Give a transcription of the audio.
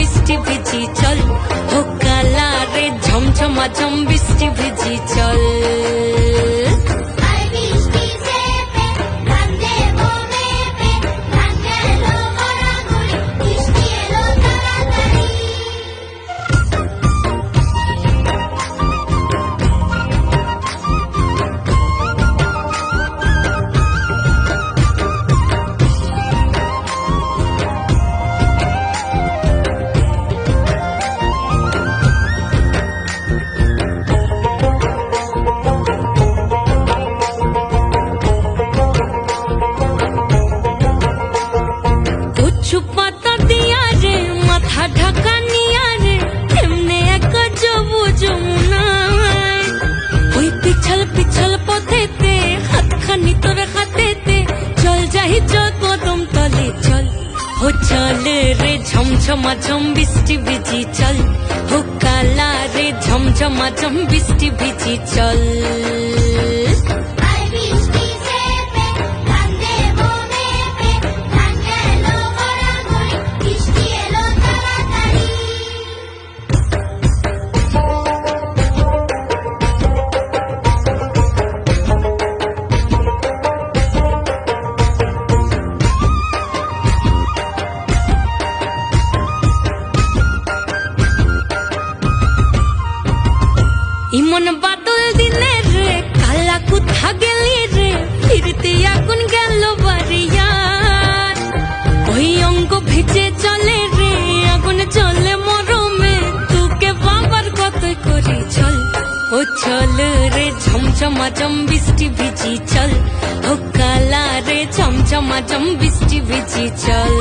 বৃষ্টি ভিজি চল, ও কালা রে ঝমঝমাঝম বৃষ্টি ভিজি চল। কচু পাতা দিয়া রে মাথা ঢাকা নিয়া রে এমনে এক যাবো যমুনায়, ওই পিছল পিছল পথেতে হাতখানি তোর হাতেতে চল যাই চল কদম তলে চল, ও চল রে ঝমঝমাঝম বৃষ্টি ভিজি চল, ও কালা রে ঝমঝমাঝম বৃষ্টি ভিজি চল। ইমন বাদল দিনে রে কালা কোথা গেলি রে, ফিরতে আগুন গেল বাড়িয়ার, ওই অঙ্গ ভিজে চলে রে আগুন চলে মরমে, তোকে বাবার কত করি চল, ও চল রে ঝমঝমাঝম বৃষ্টি ভিজি চল, ও কালা রে ঝমঝমাঝম বৃষ্টি ভিজি চল।